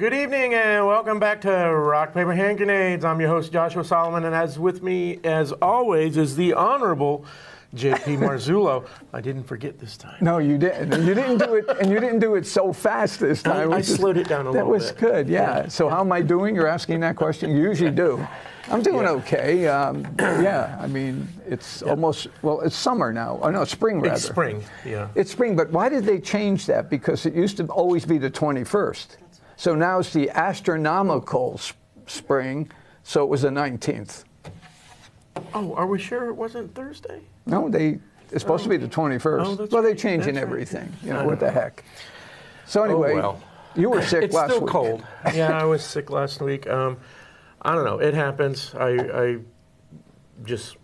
Good evening and welcome back to Rock, Paper, Hand Grenades. I'm your host, Joshua Solomon, and as with me, as always, is the Honorable J.P. Marzullo. I didn't forget this time. No, you didn't. And you didn't do it, and you didn't do it so fast this time. I slowed it down a little bit. That was good, yeah. So how am I doing? You're asking that question. You usually do. I'm doing okay. Yeah, I mean, it's almost, well, it's summer now. Oh, no, spring, rather. It's spring, yeah. It's spring, but why did they change that? Because it used to always be the 21st. So now it's the astronomical spring, so it was the 19th. Oh, are we sure it wasn't Thursday? No, it's supposed to be the 21st. Oh, that's well, they're right. changing That's everything. Right. You know, what the heck. So anyway, well. You were sick It's last still week. cold. Yeah, I was sick last week. I don't know. It happens. I just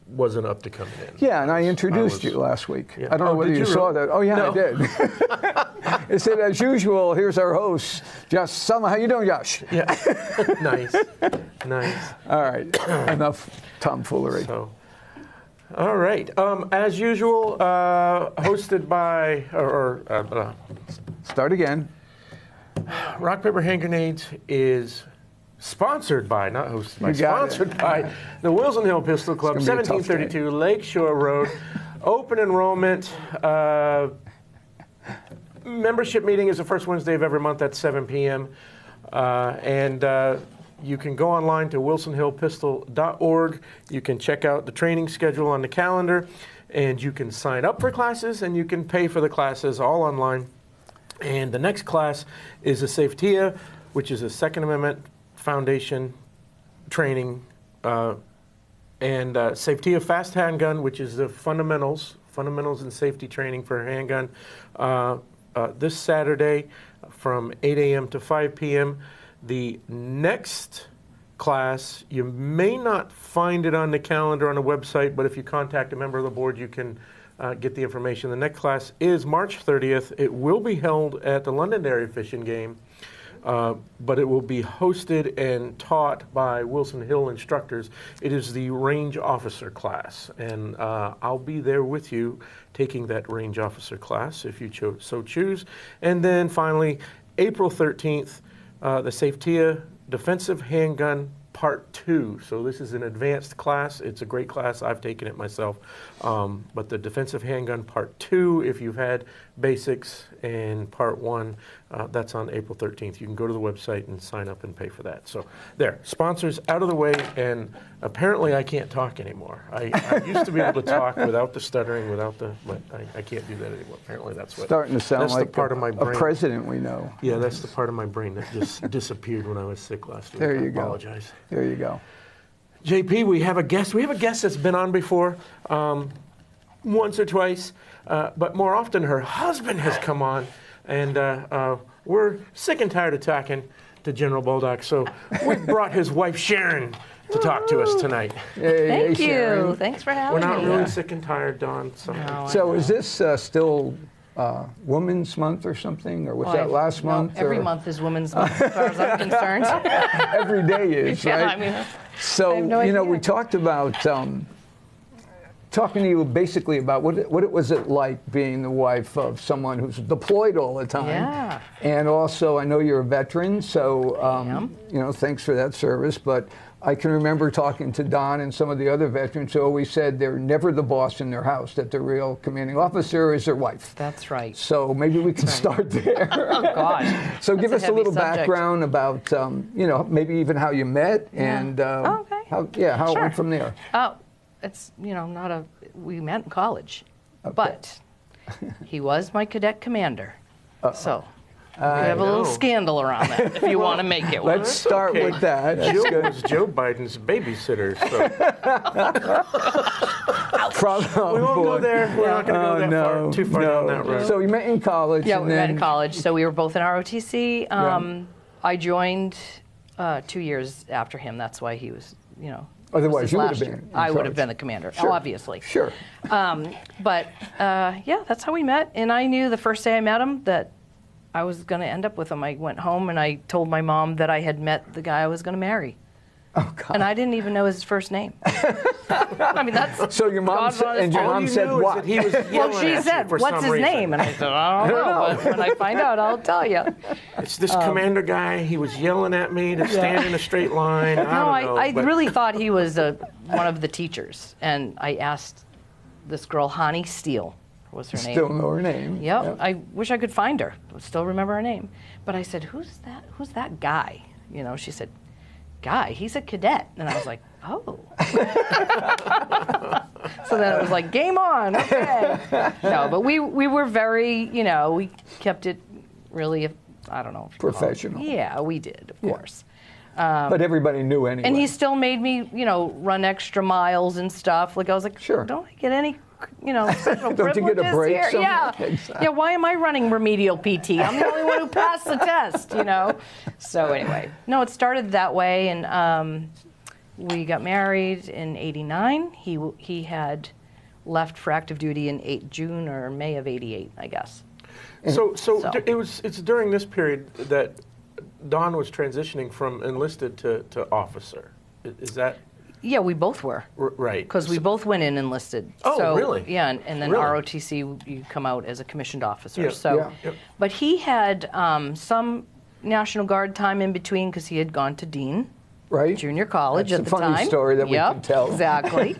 wasn't up to coming in. Yeah, and I introduced you last week. Yeah. I don't know whether did you you saw really? that. Oh, yeah, No. I did. It said, as usual, here's our host, Josh Selma. How you doing, Josh? Yeah. Nice. Nice. All right. Enough tomfoolery. So, all right. As usual, hosted by, Start again. Rock, Paper, Hand Grenades is sponsored by, not hosted by, You got it. sponsored by the Wilson Hill Pistol Club, It's gonna be a tough 1732 Lakeshore Road. Open enrollment. Membership meeting is the first Wednesday of every month at 7 p.m. You can go online to wilsonhillpistol.org. You can check out the training schedule on the calendar, and you can sign up for classes, and you can pay for the classes all online. And the next class is a SAFETIA, which is a Second Amendment Foundation training, and SAFETIA Fast Handgun, which is the fundamentals and safety training for a handgun, this Saturday from 8 a.m. to 5 p.m. The next class, you may not find it on the calendar on the website, but if you contact a member of the board, you can get the information. The next class is March 30th. It will be held at the Londonderry Fishing Game, but it will be hosted and taught by Wilson Hill instructors. It is the range officer class, and I'll be there with you taking that range officer class if you so choose. And then finally, April 13th, the SAFETIA Defensive Handgun Part 2. So this is an advanced class. It's a great class. I've taken it myself. But the Defensive Handgun Part 2, if you've had basics, and Part 1, that's on April 13th. You can go to the website and sign up and pay for that. So there, sponsors out of the way, and apparently I can't talk anymore. I used to be able to talk without the stuttering, but I can't do that anymore. Apparently that's what. Starting to sound like the part of my brain. a president we know. Yeah, that's the part of my brain that just disappeared when I was sick last week. There you I go. apologize. There you go. JP, we have a guest. We have a guest that's been on before, once or twice, but more often her husband has come on, and we're sick and tired of talking to General Baldock, so we've brought his wife Sharon to talk to us tonight. Thank you. Sharon. Thanks for having We're not me. really sick and tired, Dawn. So. No, So is this still Women's Month or something, or was that last month? Every or? month is Women's Month, as far as I'm concerned. Every day is, Yeah, right? I mean, So, I have no we idea. talked about talking to you basically about what it was like being the wife of someone who's deployed all the time. Yeah. And also, I know you're a veteran, so am. thanks for that service. But I can remember talking to Don and some of the other veterans who always said they're never the boss in their house; that the real commanding officer is their wife. That's right. So maybe we can start there. Oh, gosh. So give That's us a a little heavy subject. background about, maybe even how you met and Okay. how it Sure. went from there. Oh, it's, we met in college, but he was my cadet commander. So we have a little know. scandal around that if you want to make it one. Let's start okay. with that. That's Jill good. was Joe Biden's babysitter, so we won't go there. We're not going to go too far down that road. So you met in college. Yeah, and we met then, in college, so we were both in ROTC. I joined 2 years after him. That's why he was, Otherwise, was his you would last have year. been in I would charge. have been the commander, Sure. obviously. Sure. That's how we met. And I knew the first day I met him that I was going to end up with him. I went home and I told my mom that I had met the guy I was going to marry. Oh, God. And I didn't even know his first name. I mean, that's So your mom God's said, honest and your truth. All mom you said knew is what? that he was Well, yelling she at said, you for "What's some his reason. name?" And I said, "I don't know, but when I find out, I'll tell you." It's this commander guy. He was yelling at me to stand in a straight line. No, I don't know. I but- really thought he was one of the teachers, and I asked this girl, Honey Steele, was her name. Still know her name. Yep. I wish I could find her. I still remember her name. But I said, "Who's that? Who's that guy?" You know, she said, "Guy, he's a cadet." And I was like, "Oh." So then it was like, game on. Okay. No, but we were very, you know, we kept it really, I don't know. If you call it- Professional. Yeah, we did, of course. But everybody knew anyway. And he still made me, you know, run extra miles and stuff. Like I was like, Sure. don't I get any, you know, special Don't you get a privileges break here? somewhere? Yeah. Exactly. Yeah. Why am I running remedial PT? I'm the only one who passed the test, you know. So anyway, no, it started that way, and we got married in '89. He had left for active duty in June or May of '88, I guess. So So- it's during this period that Don was transitioning from enlisted to officer. Is that Yeah, we both were. right? Because we both went in enlisted. Oh, so, really? Yeah, and then Really? ROTC, you come out as a commissioned officer. Yeah, So, yeah. Yep. But he had some National Guard time in between because he had gone to Dean right? Junior College That's at a the funny time. story that we Yep, can tell. Exactly.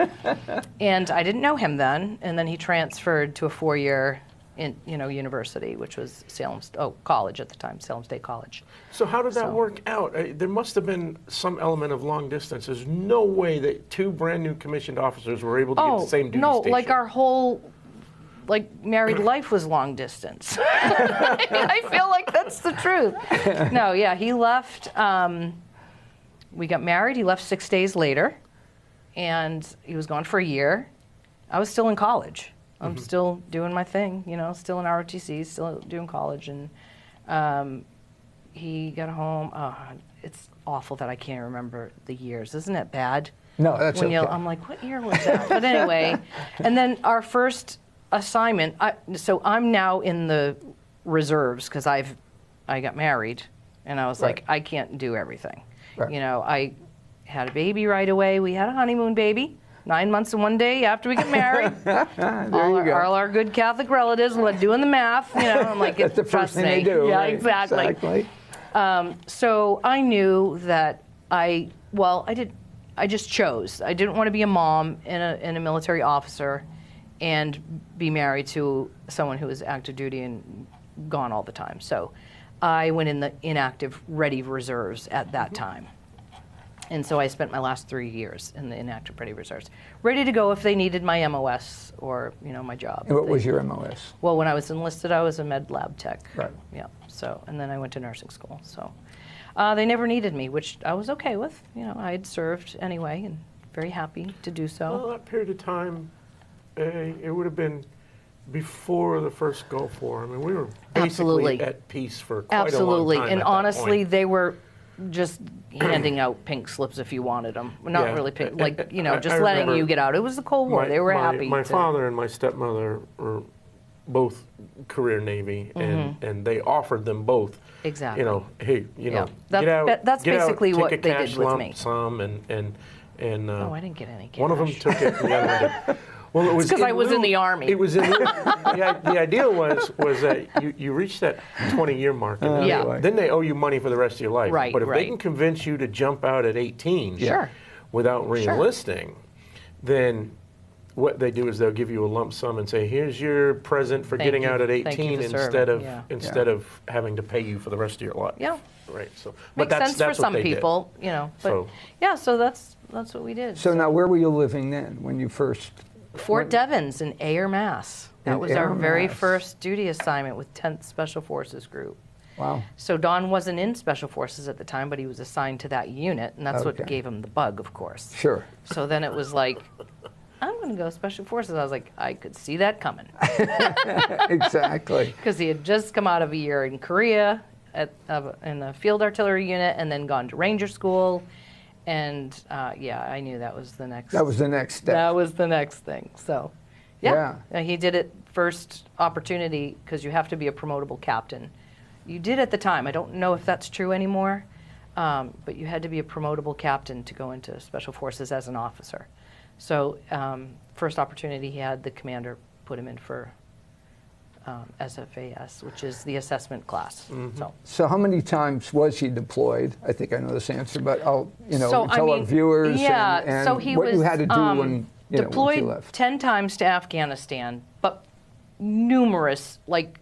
And I didn't know him then, and then he transferred to a 4-year university, which was college at the time, Salem State College. So how did that So- work out? There must have been some element of long distance. There's no way that two brand new commissioned officers were able to get the same duty no, station. like our whole married life was long distance. I feel like that's the truth. No, yeah, he left. We got married. He left 6 days later, and he was gone for a year. I was still in college. I'm still doing my thing, you know, still in ROTC, still doing college, and he got home. It's awful that I can't remember the years. Isn't it bad? No, that's When okay. I'm like, what year was that? But anyway, and then our first assignment. So I'm now in the reserves because I got married, and I was like, I can't do everything. Right. You know, I had a baby right away. We had a honeymoon baby. 9 months and 1 day after we get married. all our good Catholic relatives were doing the math. You know, I'm like, That's the trust first thing me. they do. Yeah, right? exactly. So I knew that I just chose. I didn't want to be a mom and a military officer and be married to someone who was active duty and gone all the time. So I went in the inactive ready reserves at that time. And so I spent my last 3 years in the inactive ready reserves, ready to go if they needed my MOS or, you know, my job. And what was your MOS? Well, when I was enlisted, I was a med lab tech. Right. Yeah. So, and then I went to nursing school. So, they never needed me, which I was okay with. You know, I had served anyway, and very happy to do so. Well, that period of time, it would have been before the first Gulf War. I mean, we were basically Absolutely. at peace for quite Absolutely. a long time. And at that honestly, point. they were just handing out pink slips if you wanted them. Not Yeah. really pink, like, you know, I just letting remember you get out. It was the Cold War. They were happy. My to- father and my stepmother were both career Navy, and they offered them both. Exactly. You know, hey, you know, That- get out. that's get out, basically take what a they did cash with lump me. sum, and Oh, I didn't get any cash. one of them took it, and the other one did. Well, it was 'cause I in was in lieu- the Army. It was in lieu- the idea was that you reached that 20-year mark, and Yeah. then they owe you money for the rest of your life. Right, But if they right. can convince you to jump out at 18 Sure. without re-enlisting, then what they do is they'll give you a lump sum and say, here's your present for Thank getting you. out at Thank you 18 for instead serving. of Yeah. instead of having to pay you for the rest of your life. Yeah. Right. So Makes but that's sense for that's what some they did. people, you know. But So- yeah, so that's what we did. So now, where were you living then when you first? Fort Devens in Ayer, Mass. That In was our Ayer, very Mass. first duty assignment with 10th Special Forces Group. Wow. So Don wasn't in Special Forces at the time, but he was assigned to that unit, and that's what Okay. gave him the bug, of course. Sure. So then it was like, I'm going to go Special Forces. I was like, I could see that coming. Exactly. Because he had just come out of a year in Korea in the field artillery unit and then gone to Ranger School. And yeah, I knew that was the next. That was the next step. That was the next thing. So, yeah. He did it first opportunity because you have to be a promotable captain. You did at the time. I don't know if that's true anymore. but you had to be a promotable captain to go into Special Forces as an officer. So first opportunity he had, the commander put him in for SFAS, which is the assessment class. So how many times was he deployed? I think I know this answer, but I'll So, I tell our mean, viewers yeah, and so he what you was, had to do when, once you deployed left. 10 times to Afghanistan, but numerous, like,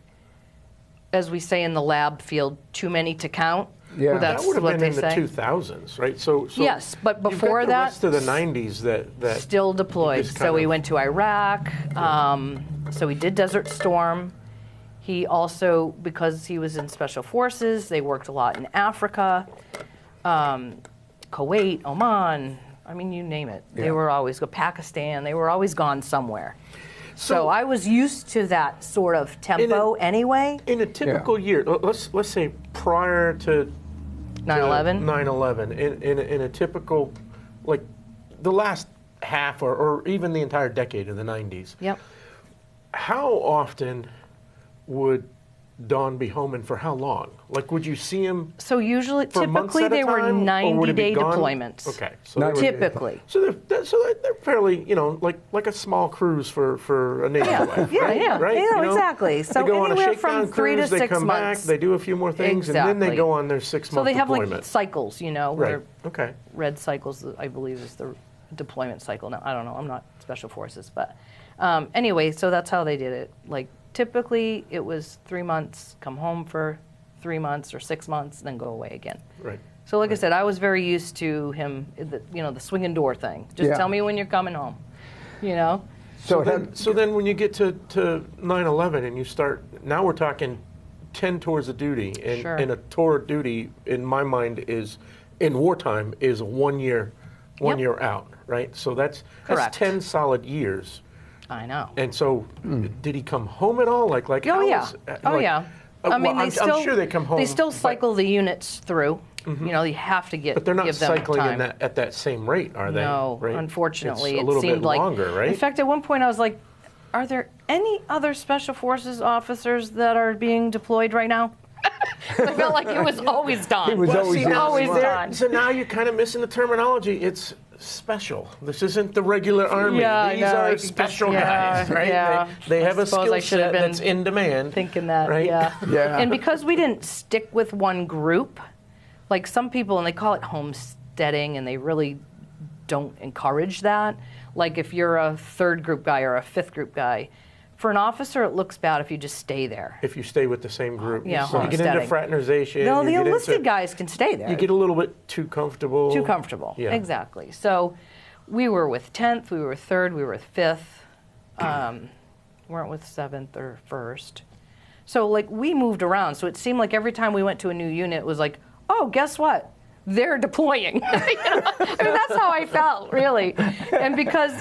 as we say in the lab field, too many to count. Yeah. Well, that's that would have what been they in the say. 2000s, right? So Yes, but you've got before the that, rest of the 90s that still deployed. just So kind he of- went to Iraq. So he did Desert Storm. He also, because he was in Special Forces, they worked a lot in Africa, Kuwait, Oman. I mean, you name it. They Yeah. were always go Pakistan. They were always gone somewhere. So I was used to that sort of tempo anyway. in a typical year, let's say prior to 9/11. 9/11, in a typical, like the last half or even the entire decade of the 90s, Yep. how often would Don be home and for how long? Like, would you see him So usually, for months typically, at a they were time, or would he be 90-day gone? deployments. Okay, so they were- Typically. So they're fairly, like a small cruise for a Navy wife, right? Yeah, Right? you know, You know? exactly. So they go on a anywhere shakedown from 3 to cruise, they 6 come months. back, they do a few more things, and then they Exactly. go on their 6-month So they have deployment. like cycles, you know, right. where Okay. red cycles, I believe, is the deployment cycle. Now, I don't know. I'm not Special Forces, but anyway, so that's how they did it. Like typically, it was 3 months, come home for 3 months or 6 months, then go away again. Right. So, like I said, I was very used to him, the swinging door thing. Just Yeah. tell me when you're coming home, you know. So then when you get to 9/11 and you start, now we're talking 10 tours of duty, and, Sure. and a tour of duty in my mind is, in wartime, is 1 year, one Yep. year out, right? So that's Correct. 10 solid years. I know. And so, did he come home at all? Like Oh how yeah. was- Oh like- yeah. I mean, well, I'm sure they come home. They still but- cycle the units through. You know, you have to but they're not give them cycling time. at that same rate, are they? No, Right? unfortunately, it's a it little seemed bit like longer, right? In fact, at one point, I was like, "Are there any other Special Forces officers that are being deployed right now?" I felt like it was always done. He was Well, always see, in now always there- done. So now you're kind of missing the terminology. It's special. This isn't the regular army. Yeah, I These know. are special Yeah, guys, right? yeah. They I have a suppose I skill should have set been that's in demand. Thinking that, right? yeah. Yeah. And because we didn't stick with one group, like some people, and they call it homesteading, and they really don't encourage that. Like if you're a third group guy or a fifth group guy, for an officer, it looks bad if you just stay there. If you stay with the same group, Yeah, you get into homesteading. fraternization. No, you the get enlisted into, guys can stay there. You get a little bit too comfortable. Too comfortable. Yeah. Exactly. So we were with 10th, we were with 3rd, we were with 5th. Weren't with 7th or 1st. So like we moved around. So it seemed like every time we went to a new unit, it was like, oh, guess what? They're deploying. You know? I mean, that's how I felt, really. And because,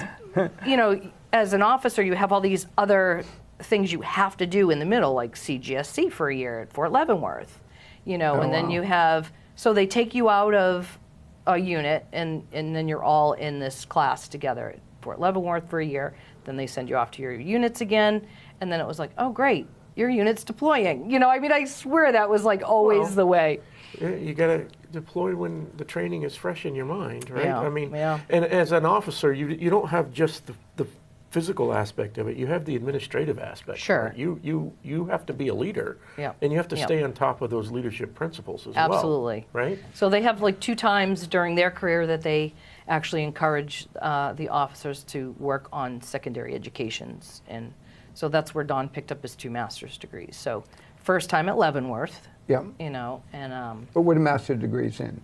you know, as an officer, you have all these other things you have to do in the middle, like CGSC for a year at Fort Leavenworth, you know, and then wow. you have, so they take you out of a unit and then you're all in this class together at Fort Leavenworth for a year. Then they send you off to your units again. And then it was like, oh, great, your unit's deploying. You know, I mean, I swear that was like always Well, the way. You got to deploy when the training is fresh in your mind, right? Yeah, I mean, yeah. and as an officer, you don't have just the physical aspect of it. You have the administrative aspect. Sure. Right? You have to be a leader, Yeah. and you have to Yeah. stay on top of those leadership principles as well. Absolutely. Right? So they have like 2 times during their career that they actually encourage the officers to work on secondary educations. And so that's where Don picked up his 2 master's degrees. So first time at Leavenworth, Yeah. you know, and But what are master's degrees in? Do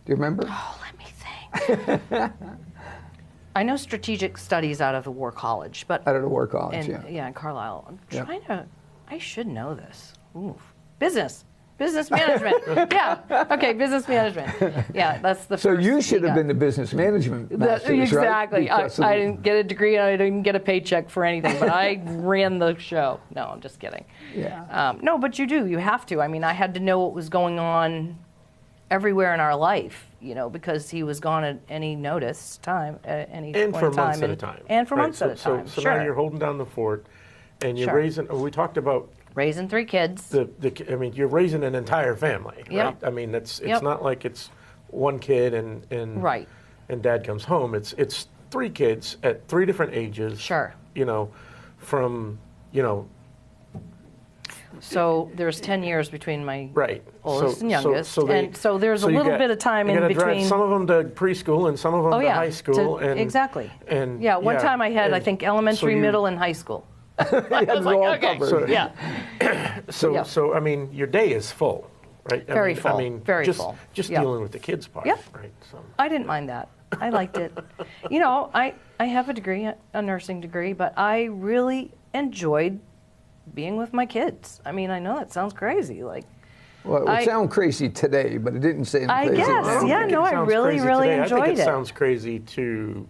you remember? oh, let me think. I know strategic studies out of the War College, but Out of the War College, and, yeah. in Carlisle. I'm Yeah. trying to. I should know this. Ooh, business management. Yeah. Okay, business management. Yeah, that's the So first. you we should have got. been the business management masters, Exactly. right? Because of I the- didn't get a degree. I didn't get a paycheck for anything, but I ran the show. No, I'm just kidding. Yeah. No, but you do. You have to. I mean, I had to know what was going on everywhere in our life, you know, because he was gone at any notice time, at any And point for in time. months at a time. And for Right, months at a time. So sure. now you're holding down the fort, and you're Sure. raising. We talked about Raising 3 kids. I mean, you're raising an entire family, right? Yep. I mean, it's Yep. not like it's one kid and Right. and dad comes home. It's 3 kids at 3 different ages. Sure. You know, from So there's 10 years between my right oldest and youngest, they- and so there's a you little got- bit of time you in gotta drive between. some of them to preschool and some of them Oh to yeah, high school. and exactly. And yeah, one time I had, I and think, elementary, so you- middle, and high school. You had it all Okay, covered. yeah, So, Yeah. so I mean, your day is full, right? Very I full, mean, very just, full. Just Yeah. dealing with the kids part, Yep. right? So, I didn't mind that. I liked it. You know, I have a degree, a nursing degree, but I really enjoyed being with my kids. I mean, I know that sounds crazy, like. Well, it would I- sound crazy today, but it didn't sound I crazy. guess, I don't yeah, think it no, I sounds really, crazy really today. I enjoyed think it. it sounds crazy to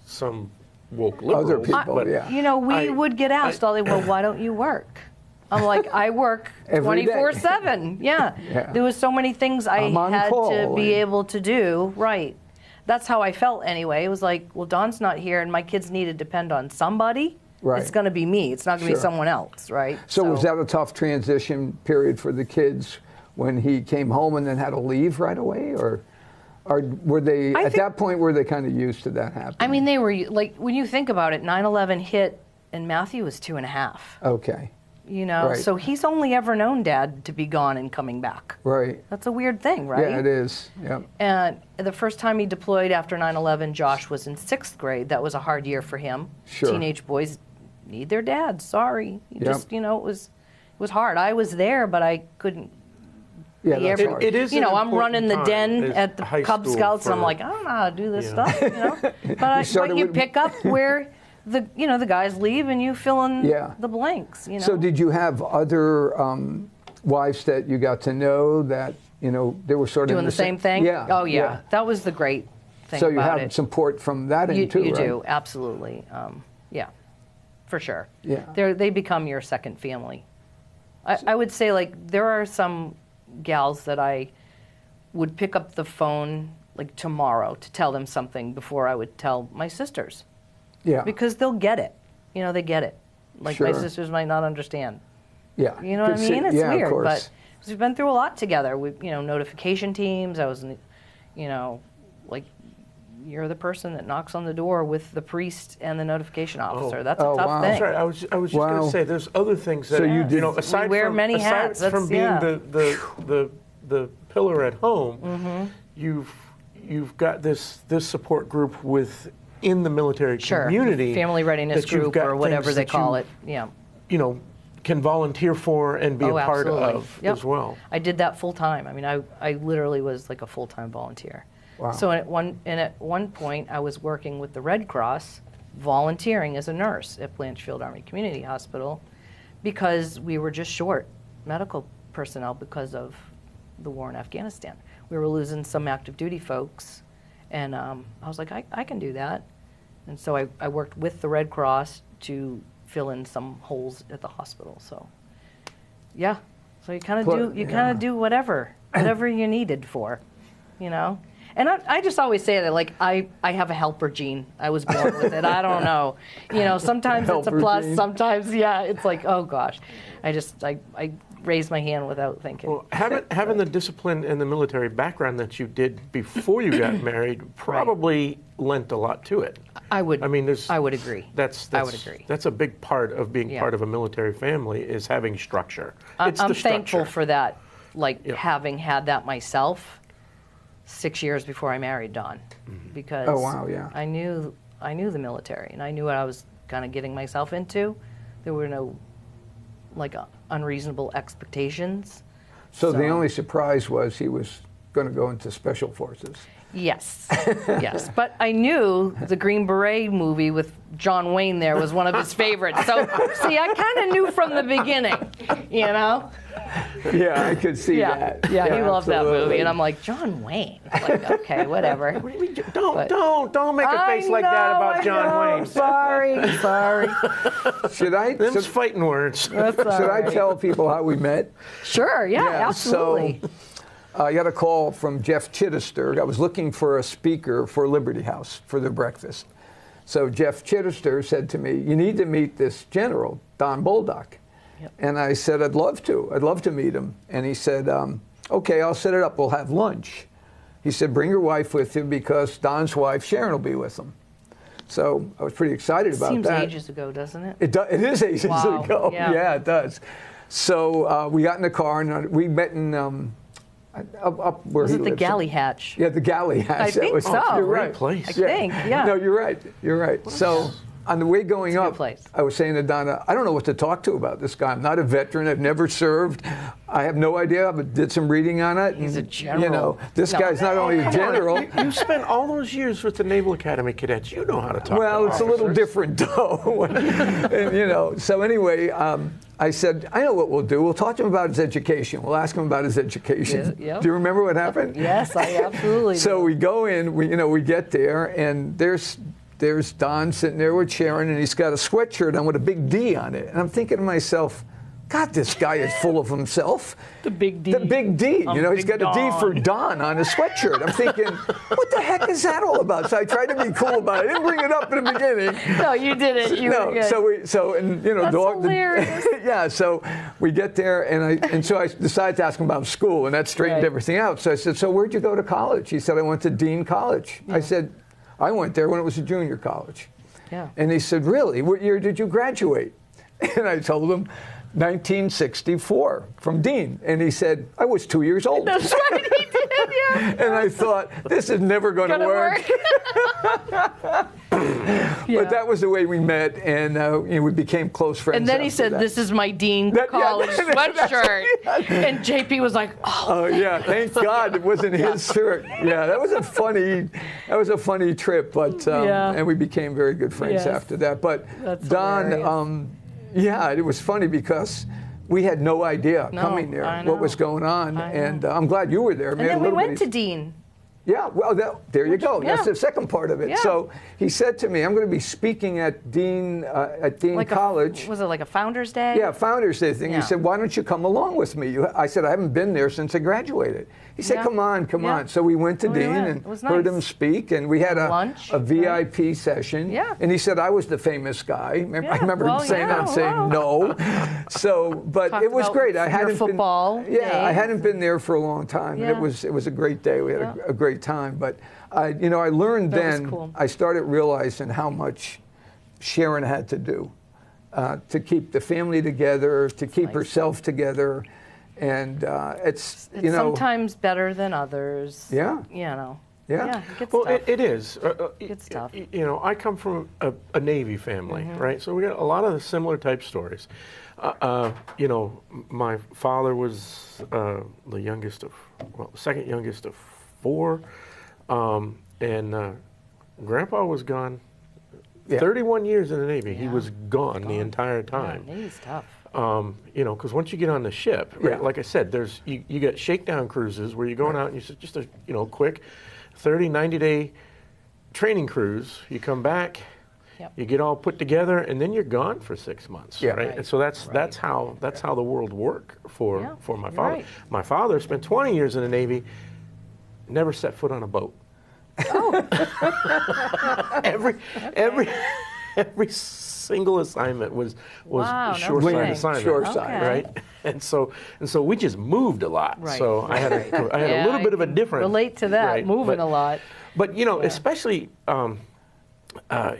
some woke liberals. people, but yeah. You know, we I- would get asked all day, well, why don't you work? I'm like, I work Every day. 24/7. Yeah. Yeah. There was so many things I I'm on had call to be and- able to do. Right. That's how I felt anyway. It was like, well, Dawn's not here and my kids need to depend on somebody. Right. It's going to be me. It's not going to Sure. be someone else, right? So was that a tough transition period for the kids when he came home and then had to leave right away, or were they I at think- that point were they kind of used to that happening? I mean, they were like, when you think about it, 9/11 hit and Matthew was 2.5. Okay, You know, Right. so he's only ever known Dad to be gone and coming back. right. That's a weird thing, right? Yeah, it is. Yeah. And the first time he deployed after 9/11, Josh was in 6th grade. That was a hard year for him. Sure. Teenage boys need their dads. Sorry. You Yep. just, you know, it was hard. I was there, but I couldn't Yeah, be that's every- hard. It is You an know, I'm important running the time den is at the high Cub school Scouts, and I'm for- like, I don't know how to do this Yeah. stuff, you know. But started you with- pick up where the guys leave, and you fill in Yeah. the blanks. You know. So did you have other wives that you got to know that they were sort of doing in the same thing? Yeah. Oh yeah. That was the great thing So you about have it. support from that end too, You right? do, absolutely. Yeah, for sure. Yeah. They become your second family. I would say, like, there are some gals that I would pick up the phone, like, tomorrow to tell them something before I would tell my sisters. Yeah. Because they'll get it. You know, they get it. Like, my Sure. sisters might not understand. Yeah. You know what I Could see- mean? It's yeah, weird, of course. but 'cause we've been through a lot together. We, notification teams. I was, like, you're the person that knocks on the door with the priest and the notification officer. That's a Oh, tough wow. thing. That's right. I was just going Wow. to say there's other things that So you did- aside We wear from many aside hats. from That's- being yeah. the pillar at home, Mm-hmm. you've got this support group within the military Sure. community, Family readiness that you've group got or whatever things they that call you, it. Yeah. Can volunteer for and be Oh, a part absolutely. of Yep. as well. I did that full time. I mean, I literally was like a full time volunteer. Wow. So at one point, I was working with the Red Cross, volunteering as a nurse at Blanchfield Army Community Hospital, because we were just short medical personnel because of the war in Afghanistan. We were losing some active duty folks, and I was like, I can do that. And so I worked with the Red Cross to fill in some holes at the hospital. So, yeah. So you kind of do whatever you needed for, And I just always say that, like, I have a helper gene. I was born with it. I don't know. Sometimes it's a Helper plus. gene. Sometimes, yeah, it's like, oh gosh. I raised my hand without thinking. Well, having the discipline and the military background that you did before you got married probably lent a lot to it. I would agree. That's I would agree. That's a big part of being Yeah. part of a military family is having structure. I'm It's the thankful structure. for that, like, Yeah. having had that myself 6 years before I married Dawn, because Oh, wow, yeah. I knew the military, and I knew what I was kind of getting myself into. There were no, like, unreasonable expectations. So the only surprise was he was going to go into special forces. Yes, yes. But I knew the Green Beret movie with John Wayne there was one of his favorites. So, see, I kind of knew from the beginning, Yeah, I could see Yeah, that. yeah, he loved that movie, absolutely. and I'm like, John Wayne. Like, okay, whatever. But- Don't make a face like that about John Wayne. Sorry. Should I? Them's fighting words. That's all Should I right. tell people how we met? Sure, yeah, absolutely. So I got a call from Jeff Chittister. I was looking for a speaker for Liberty House for their breakfast. So Jeff Chittister said to me, "You need to meet this general, Don Bolduc." Yep. And I said, I'd love to. I'd love to meet him. And he said, okay, I'll set it up. We'll have lunch. He said, bring your wife with you because Don's wife, Sharon, will be with him. So I was pretty excited about Seems that. ages ago, doesn't it? It is ages Wow. ago. Yeah. Yeah, it does. So we got in the car and we met in up where Was he it the lives. Galley Hatch? Yeah, the Galley Hatch. I That think was, so. You're Great right. place. I think, yeah. No, you're right. You're right. So on the way going a good up, place. I was saying to Donna, I don't know what to talk to about this guy. I'm not a veteran. I've never served. I have no idea. I did some reading on it. He's a and, general. You know, this No. guy's not only a Come on, general. You spent all those years with the Naval Academy cadets. You know how to talk. Well, to it's a little officers. different, though. And, you know, so anyway, I said, I know what we'll do. We'll talk to him about his education. We'll ask him about his education. Yeah, yeah. Do you remember what happened? Yes, I absolutely So do. we go in, we get there, and there's Don sitting there with Sharon, and he's got a sweatshirt on with a big D on it. And I'm thinking to myself, God, this guy is full of himself. The big D. The big D. I'm You know, he's Big got a D for Don. Don on his sweatshirt. I'm thinking, what the heck is that all about? So I tried to be cool about it. I didn't bring it up in the beginning. No, you did it. You were good. And you know, That's hilarious. yeah. So we get there, and so I decided to ask him about school, and that straightened Right. everything out. So I said, so where'd you go to college? He said, I went to Dean College. I said, I went there when it was a junior college. Yeah. And he said, really? What year did you graduate? And I told him, 1964 from Dean. And he said, I was 2 years old. That's right, he did, yeah. And I thought, this is never going to Gonna work. Yeah. But that was the way we met, and you know, we became close friends. And then he after said, that. "This is my Dean That- yeah, College that's- sweatshirt." And JP was like, "Oh, Oh yeah, thank God it wasn't his shirt. Yeah, that was a funny trip, but Yeah. and we became very good friends Yes. after that. But That's Don, hilarious. yeah, it was funny because we had no idea No, coming there I what was know. going on, I know. and I'm glad you were there. And then we went to Dean. Yeah, well, there you go. yeah. That's the second part of it. Yeah. So he said to me, I'm going to be speaking at Dean Like College. Was it like a Founder's Day? Yeah, Founders Day thing. Yeah. He said, why don't you come along with me? I said, I haven't been there since I graduated. He said, Yeah. come on. Yeah. So we went to So we Dean went. and It was heard nice. him speak, and we had Lunch, a VIP session. Yeah. And he said, I was the famous guy. I Yeah, remember well, him saying yeah, that, saying wow. no. So, but Talked it was about great. I your hadn't football been. Yeah, I days. hadn't been there for a long time, and Yeah. it was a great day. We had Yeah. a great time. But I learned That was then. cool. I started realizing how much Sharon had to do to keep the family together, to keep Nice. herself together, and it's It's sometimes better than others. Yeah. You know. Yeah. Good Well, stuff. it is. Good stuff. You know, I come from a Navy family, Mm-hmm. right? So we got a lot of the similar type stories. You know, my father was the youngest of, well, second youngest of four, and Grandpa was gone. Yeah. 31 years in the Navy. He Yeah. was gone the entire Yeah, time. Navy's tough. You know, because once you get on the ship, right, Yeah. like I said, there's you get shakedown cruises where you're going out and you just a quick 30, 90-day training cruise. You come back, Yep. you get all put together, and then you're gone for 6 months, Yeah. right? Right. And so that's how the world worked for Yeah, my you're father. right. My father spent 20 years in the Navy, never set foot on a boat. Oh. every single assignment was Wow, no shoreside kidding. assignment, Shoreside. Okay. right? And so we just moved a lot. Right. So I had Yeah, a little bit of a can different relate to that, right, moving but- a lot. But especially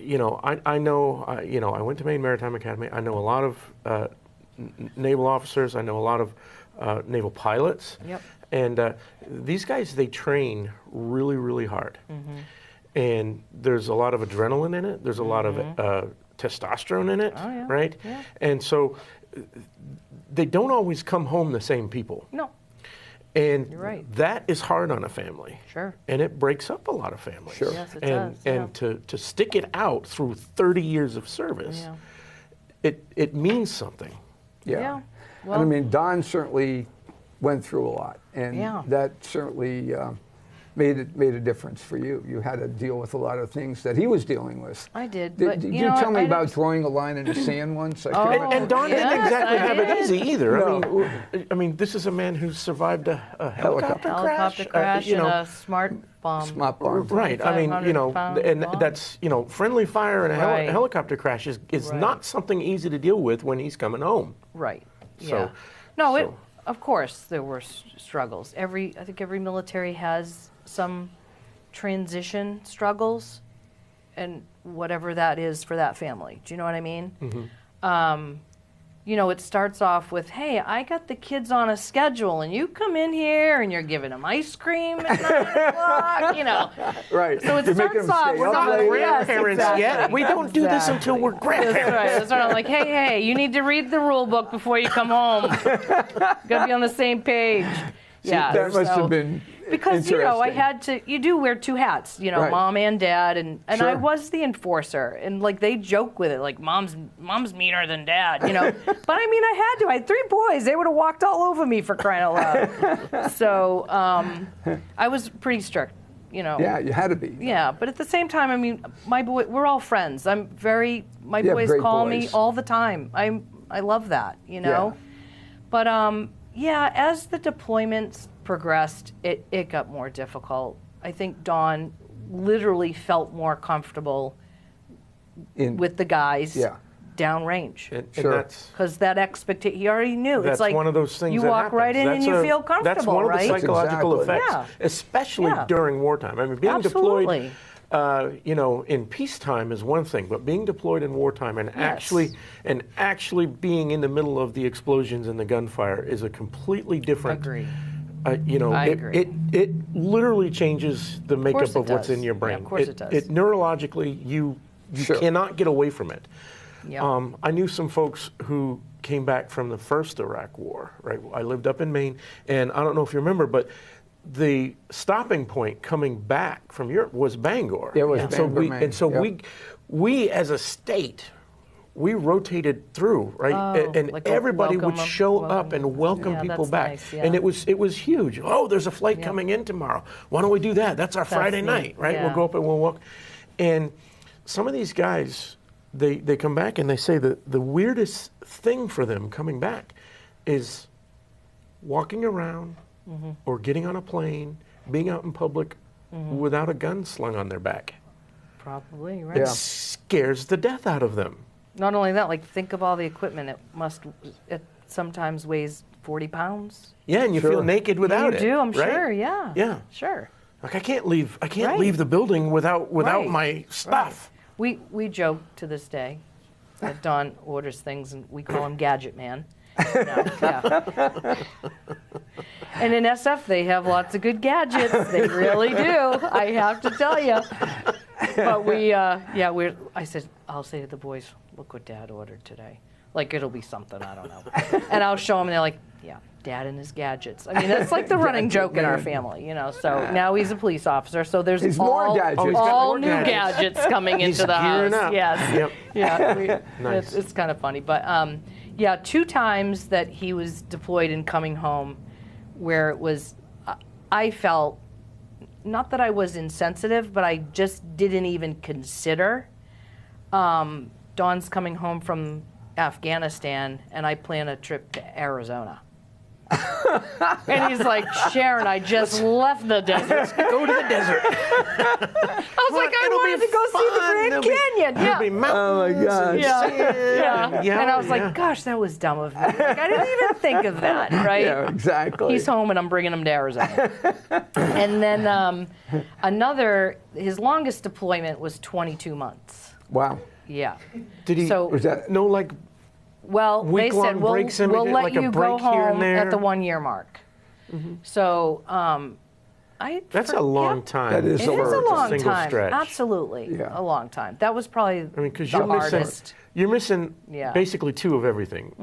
you know, I know I went to Maine Maritime Academy. I know a lot of naval officers. I know a lot of naval pilots. Yep. And these guys, they train really, really hard. Mm-hmm. And there's a lot of adrenaline in it. There's a lot of testosterone in it, Oh, yeah. right? Yeah. And so they don't always come home the same people. No, And You're right. that is hard on a family. sure. And it breaks up a lot of families. Sure. Yes, it and does, and to stick it out through 30 years of service, Yeah. it means something. Yeah. Yeah. And Well, I mean, Don certainly went through a lot, and Yeah. that certainly made a difference for you. You had to deal with a lot of things that he was dealing with. I did, Did, but did you you know, tell me I about didn't- drawing a line in the sand once? I can't Oh, remember. And Don didn't yes, exactly I have it did. easy either. No. I mean, this is a man who survived a helicopter Helicopter crash you and know, a smart bomb. Smart bomb. right. I mean, you know, 2,500 and pound bomb. that's, you know, friendly fire and a Right. helicopter crash is Right. not something easy to deal with when he's coming home. Right. So- Yeah. No, so- of course there were struggles. I think every military has some transition struggles, and whatever that is for that family. Do you know what I mean? You know, it starts off with, hey, I got the kids on a schedule, and you come in here and you're giving them ice cream at 9 o'clock, you know. Right. So it You're making starts them off, stay we're up not late. grandparents Yes, yet. exactly. We don't do this until we're grandparents. That's right. That's right. I'm like, hey, you need to read the rule book before you come home. You gotta be on the same page. Yeah. That must so- have been because you know I interesting. had to. You do wear two hats, you know, Right. mom and dad, and I Sure. was the enforcer, and like they joke with it, like mom's meaner than dad, you know. But I mean, I had to. I had 3 boys. They would have walked all over me for crying out loud. So I was pretty strict, you know. Yeah, you had to be. Yeah, but at the same time, I mean, we're all friends. My You have boys great call me boys. all the time. I love that, you know. But yeah, as the deployments progressed, it got more difficult. I think Don literally felt more comfortable with the guys Yeah. And downrange. Sure. that's Because that expectation, he already knew. That's it's like one of those things you that walk happens. right in and you feel comfortable, That's one of the right? psychological Exactly. effects, Yeah. especially Yeah. during wartime. I mean, being Absolutely. deployed, you know, in peacetime is one thing, but being deployed in wartime and actually being in the middle of the explosions and the gunfire is a completely different. Agree. You know, I agree. it literally changes the makeup course it of what's does. in your Yeah, brain. of course it does. Neurologically, you Sure. cannot get away from it. Yeah. I knew some folks who came back from the first Iraq War, right? I lived up in Maine, and I don't know if you remember, but the stopping point coming back from Europe was Bangor. Yeah, it was and so Bangor, we, Maine. and so Yep. we as a state, we rotated through, right? Oh, and like everybody would welcome 'em, show welcome. up and welcome Yeah, people that's back. nice, yeah. And it was huge. Oh, there's a flight coming in tomorrow. Why don't we do that? That's our Friday neat, night, right? We'll yeah. go up and we'll walk. And some of these guys, they come back and they say that the weirdest thing for them coming back is walking around Mm-hmm. or getting on a plane, being out in public without a gun slung on their back. Probably, right? Yeah. Scares the death out of them. Not only that, like think of all the equipment. It sometimes weighs 40 pounds. Yeah, and you Sure. feel naked without it. You do, I'm right? sure. Yeah. Yeah. Sure. Like I can't leave Right. leave the building without Right. my stuff. We joke to this day that Don orders things, and we call him Gadget Man. You know, yeah. And in SF, they have lots of good gadgets. They really do. I have to tell you. But I said, I'll say to the boys, look what Dad ordered today. Like it'll be something, I don't know. And I'll show them, and they're like, yeah, Dad and his gadgets. I mean, that's like the running joke in our family, you know. So now he's a police officer, so there's He's more gadgets. Oh, he's got all more new gadgets. gadgets coming He's into the gearing house. up. Yes. Yep. Yeah. Nice. It's kind of funny, but yeah, 2 times that he was deployed and coming home, where it was, I felt, not that I was insensitive, but I just didn't even consider. Dawn's coming home from Afghanistan, and I plan a trip to Arizona. And he's like, Sharon, I just left the desert. Go to the desert. I was like, I wanted to go see the Grand Canyon. There'll Yeah. be mountains. Oh my gosh. and Yeah. sand. Yeah. And I was yeah. like, gosh, that was dumb of me. Like, I didn't even think of that, right? Yeah, exactly. He's home and I'm bringing him to Arizona. And then his longest deployment was 22 months. Wow. Yeah. Did he? So- Was that no, like Well, they Week-long said, we'll breaks in let between, like a you break go here and home there? at the 1-year mark. So that's a long time. That is It is for a a long single time. stretch. Absolutely. Yeah. A long time. That was probably I mean, because the you're hardest. missing Yeah. basically 2 of everything.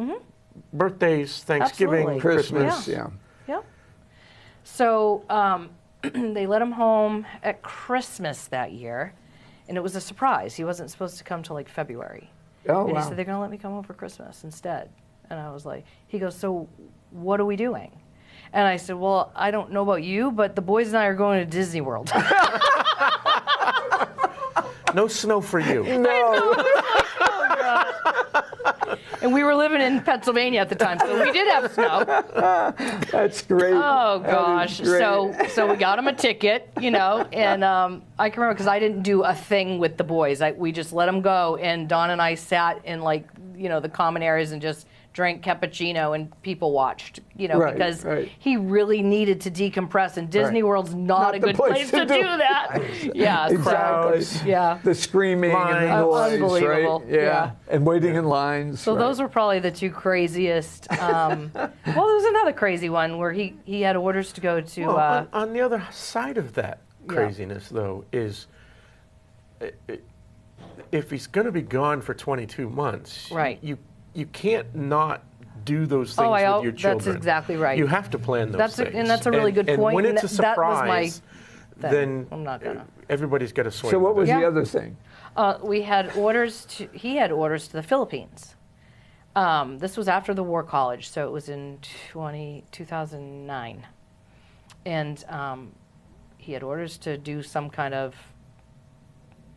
Birthdays, Thanksgiving, Absolutely. Christmas? Yeah. Yep. So they let him home at Christmas that year, and it was a surprise. He wasn't supposed to come till like February. Oh, And he wow. said, they're going to let me come home for Christmas instead. And I was like, he goes, so what are we doing? And I said, well, I don't know about you, but the boys and I are going to Disney World. No snow for you. And we were living in Pennsylvania at the time, so we did have snow. That's great. Oh That gosh! is great. So we got him a ticket, and I can remember because I didn't do a thing with the boys. We just let them go, and Don and I sat in the common areas and just drank cappuccino, and people watched, Right, because right. he really needed to decompress, and Disney Right. World's not a the good place to do that. Yeah, Exactly. Crowds. Yeah. The screaming and the Lines. noise, Unbelievable. right? Yeah. And waiting in lines. So right. those were probably the two craziest. Well, there was another crazy one where he had orders to go to. Well, on the other side of that craziness, though, is if he's going to be gone for 22 months, Right. You can't not do those things with your children. That's exactly right. You have to plan those things. And that's a really good and point. when and it's a that was my surprise, thing. then I'm not gonna. everybody's got to swing. So what with was it. Yeah. the other thing? We had orders to. He had orders to the Philippines. This was after the War College, so it was in 2009, and he had orders to do some kind of.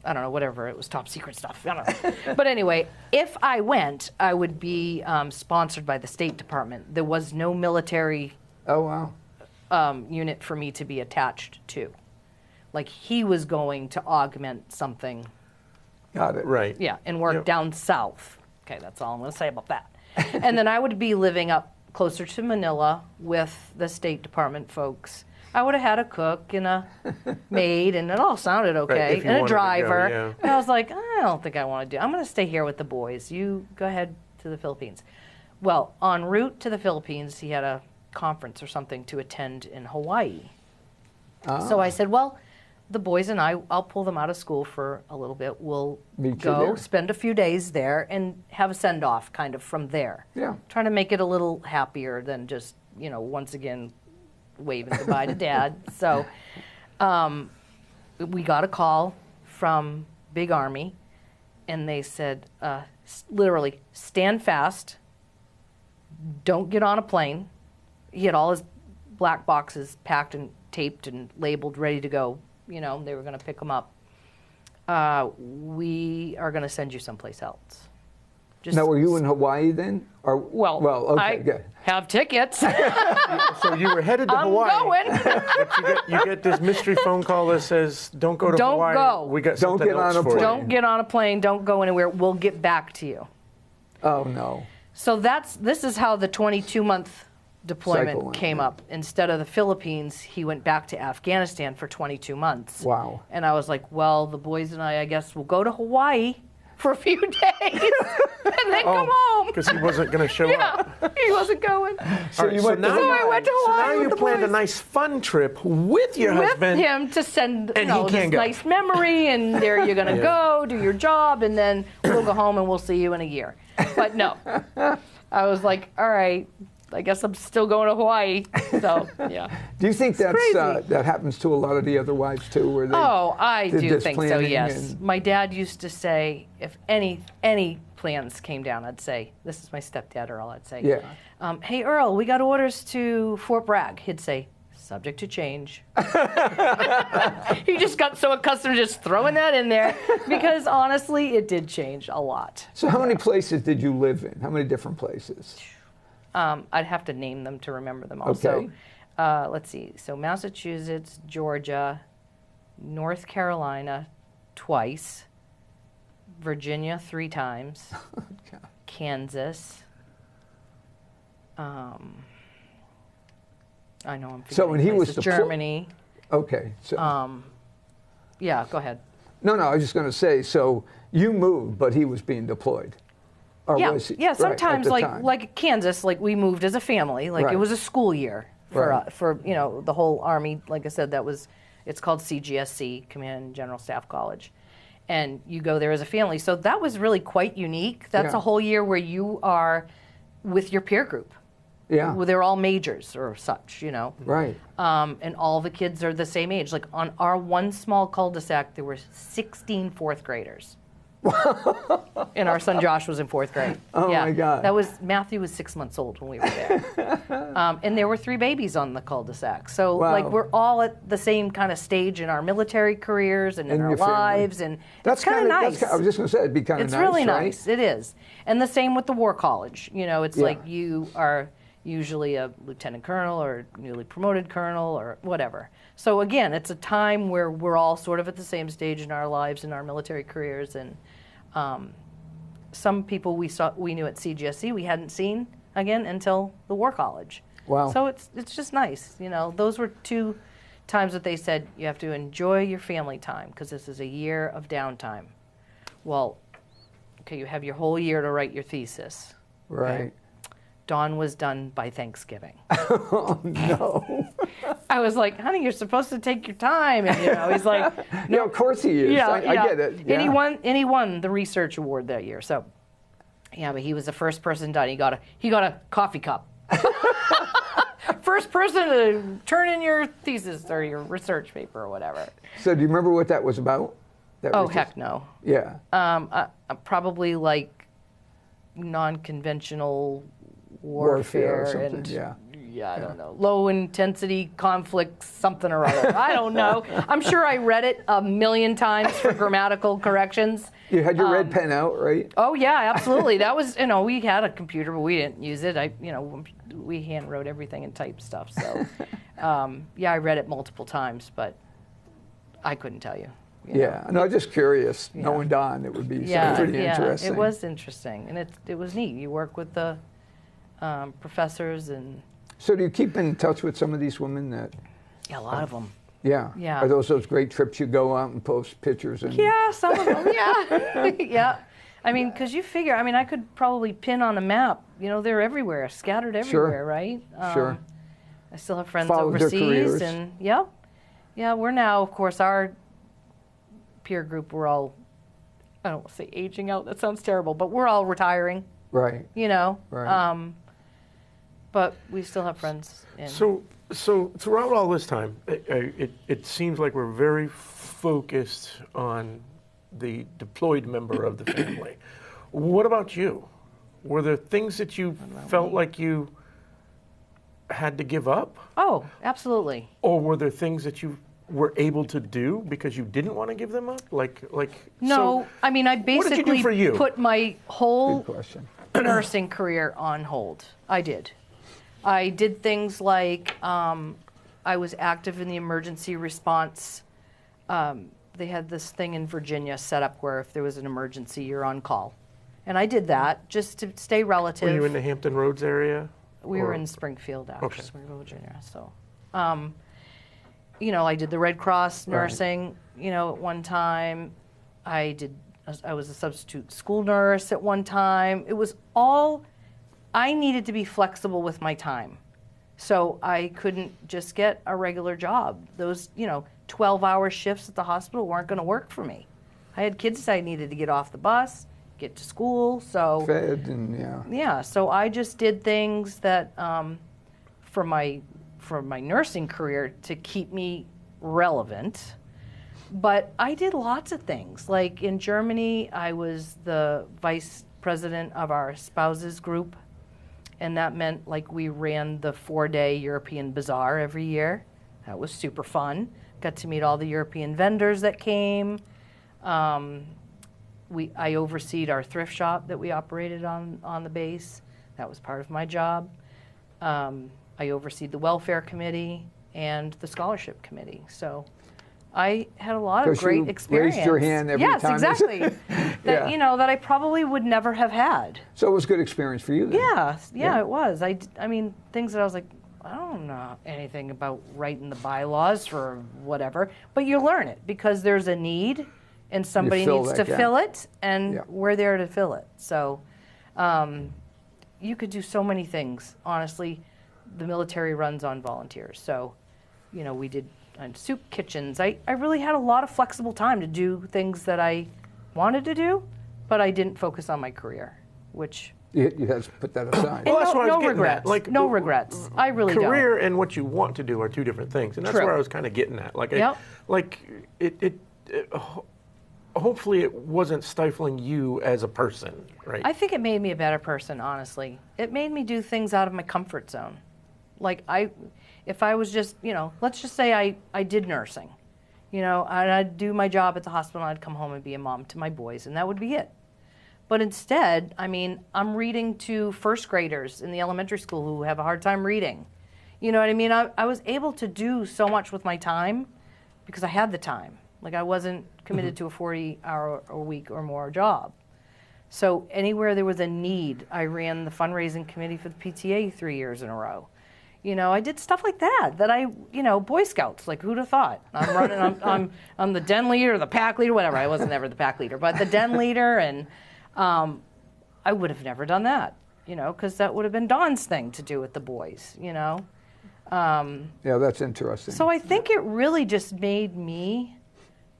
I don't know, whatever. It was top secret stuff. I don't know. But anyway, if I went, I would be sponsored by the State Department. There was no military Oh, wow. unit for me to be attached to. Like he was going to augment something, Got it. Right. yeah, and work Yep. down south. Okay, that's all I'm going to say about that. And then I would be living up closer to Manila with the State Department folks. I would have had a cook and a maid, and it all sounded okay, if you and a wanted to go, driver. yeah. And I was like, I don't think I want to do. I'm going to stay here with the boys. You go ahead to the Philippines. Well, en route to the Philippines, he had a conference or something to attend in Hawaii. So I said, well, the boys and I'll pull them out of school for a little bit. We'll Meet you go there. spend a few days there and have a send off kind of from there. Yeah. Trying to make it a little happier than just, once again, waving goodbye to Dad. So we got a call from Big Army, and they said, literally, stand fast, don't get on a plane. He had all his black boxes packed and taped and labeled, ready to go. They were going to pick them up. We are going to send you someplace else. Just Now, were you in Hawaii then? Or well, okay, I good. have tickets. So you were headed to I'm Hawaii. going. But you get this mystery phone call that says, "Don't go to Don't Hawaii. go. We got Don't something get else on a for you." plane. Don't get on a plane. Don't go anywhere. We'll get back to you. Oh, no. So this is how the 22-month deployment Cycle went, came yeah. up. Instead of the Philippines, he went back to Afghanistan for 22 months. Wow. And I was like, well, the boys and I guess, will go to Hawaii for a few days and then come home. Because he wasn't going to show up. Yeah, he wasn't going. So All right, you so went to now, So I went to so Hawaii now with you the planned a boys. nice fun trip with your With husband. him to send And he this can't go. nice memory, and there you're going to go, do your job, and then we'll go home and we'll see you in a year. But no, I was like, all right, I guess I'm still going to Hawaii. So, yeah. Do you think that's, crazy. that happens to a lot of the other wives, too? Where they Oh, I did do this think so, planning yes. and- My dad used to say, if any plans came down, I'd say, this is my stepdad Earl, I'd say, Yeah. hey, Earl, we got orders to Fort Bragg. He'd say, subject to change. He just got so accustomed to just throwing that in there because honestly, it did change a lot. So how many places did you live in? How many different places? I'd have to name them to remember them all. Okay. So, let's see. So Massachusetts, Georgia, North Carolina twice, Virginia 3 times, Kansas. I know I'm forgetting So when he was places. deplo- Germany. Okay. So, Yeah, go ahead. no, I was just going to say, so you moved, but he was being deployed. Or Yeah, was he? yeah. Right, at Sometimes, the like time. like Kansas, like we moved as a family. Like Right. it was a school year for Right. for the whole Army. Like I said, it's called CGSC, Command and General Staff College, and you go there as a family. So that was really quite unique. That's Yeah. a whole year where you are with your peer group. Yeah. Well, they're all majors or such, Right. and all the kids are the same age. Like on our one small cul-de-sac, there were 16 fourth graders. And our son Josh was in 4th grade. Oh, my God. Matthew was 6 months old when we were there. And there were 3 babies on the cul-de-sac. So Wow. like we're all at the same kind of stage in our military careers and in our your family. lives, and That's it's kind of nice. I was just going to say, it'd be kind of It's nice, really right? nice. It is. And the same with the War College. You know, it's Yeah. like you are usually a lieutenant colonel or newly promoted colonel or whatever. So again, it's a time where we're all sort of at the same stage in our lives and our military careers. And some people we knew at CGSC we hadn't seen again until the War College. Wow. So it's just nice. You know, those were 2 times that they said you have to enjoy your family time because this is a year of downtime. Well, okay, you have your whole year to write your thesis. Right. Dawn was done by Thanksgiving. Oh, no. I was like, honey, you're supposed to take your time. And, you know, he's like, No, of course he is. yeah, I get it. Yeah. And he won the research award that year. So, yeah, but he was the first person done. He got a coffee cup. First person to turn in your thesis or your research paper or whatever. So do you remember what that was about? That Oh, was heck just- no. Yeah. Probably like non-conventional Warfare or warfare something, and yeah. I don't know, low intensity conflict something or other. I don't know. I'm sure I read it a million times for grammatical corrections. You had your red pen out, right? Oh yeah, absolutely. That was, you know, we had a computer but we didn't use it. We hand wrote everything and typed stuff. So yeah, I read it multiple times, but I couldn't tell you. Yeah. No, I'm just curious. Knowing Don, it would be pretty interesting. It was interesting, and it was neat. You work with the professors and So do you keep in touch with some of these women that? a lot of them. Yeah. Yeah. Are those great trips you go out and post pictures and? Yeah, some of them. Yeah, yeah. I mean, because you figure, I mean, I could probably pin on a map. You know, they're everywhere, scattered everywhere, right? Sure. I still have friends Followed their overseas, careers. and yeah. We're now, of course, our peer group. We're all, I don't want to say aging out. That sounds terrible, but we're all retiring. Right. You know. Right. But we still have friends. So throughout all this time, it seems like we're very focused on the deployed member of the family. What about you? Were there things that you felt like you had to give up? Oh, absolutely. Or were there things that you were able to do because you didn't want to give them up? No, I mean, I what did you do basically for you? put my whole Good question. nursing career on hold. I did. I did things like I was active in the emergency response. They had this thing in Virginia set up where if there was an emergency, you're on call. And I did that just to stay relative. Were you in the Hampton Roads area? We were or- in Springfield, actually, Okay. Springfield, Virginia. So, you know, I did the Red Cross nursing, you know, at one time. I was a substitute school nurse at one time. It was all, I needed to be flexible with my time. So I couldn't just get a regular job. Those, 12-hour shifts at the hospital weren't going to work for me. I had kids I needed to get off the bus, get to school, so... Fed and Yeah, so I just did things that, for my nursing career to keep me relevant. But I did lots of things. Like in Germany, I was the vice president of our spouses group. And that meant like we ran the 4-day European Bazaar every year. That was super fun. Got to meet all the European vendors that came. I overseed our thrift shop that we operated on the base. That was part of my job. I overseed the welfare committee and the scholarship committee. So I had a lot of 'Cause great you experience. raised your hand every yes, time. exactly. That Yeah. that I probably would never have had. So it was a good experience for you then. Yeah, it was. I mean, things that I was like, I don't know anything about writing the bylaws for whatever, but you learn it because there's a need and somebody fill needs that to gap. fill it, and Yeah. we're there to fill it. So you could do so many things. Honestly, the military runs on volunteers. So, we did soup kitchens. I really had a lot of flexible time to do things that I wanted to do, but I didn't focus on my career, which... You had to put that aside. Well, that's what I was no getting regrets. at. Like, no regrets. I really don't. Career and what you want to do are two different things, and that's True. where I was kind of getting at. Like, Yep. it hopefully it wasn't stifling you as a person, right? I think it made me a better person, honestly. It made me do things out of my comfort zone. Like if I was just, let's just say I did nursing, and I'd do my job at the hospital and I'd come home and be a mom to my boys and that would be it. But instead, I'm reading to first graders in the elementary school who have a hard time reading. You know what I mean? I was able to do so much with my time because I had the time. Like I wasn't committed to a 40-hour-a-week or more job. So anywhere there was a need, I ran the fundraising committee for the PTA 3 years in a row. I did stuff like that Boy Scouts, like who'd have thought? I'm running, I'm the den leader, the pack leader, whatever. I wasn't ever the pack leader, but the den leader, and I would have never done that, because that would have been Dawn's thing to do with the boys, Yeah, that's interesting. So I think it really just made me,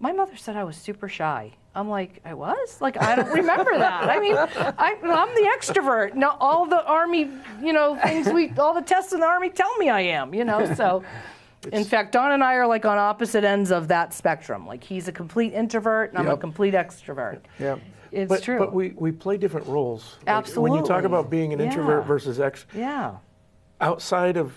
my mother said I was super shy. I'm like, I was? Like, I don't remember that. I'm the extrovert. No, all the Army, things all the tests in the Army tell me I am, so. In fact, Dawn and I are like on opposite ends of that spectrum. Like he's a complete introvert and I'm a complete extrovert. Yeah. It's true. But we play different roles. Like, Absolutely. when you talk about being an introvert versus Yeah. outside of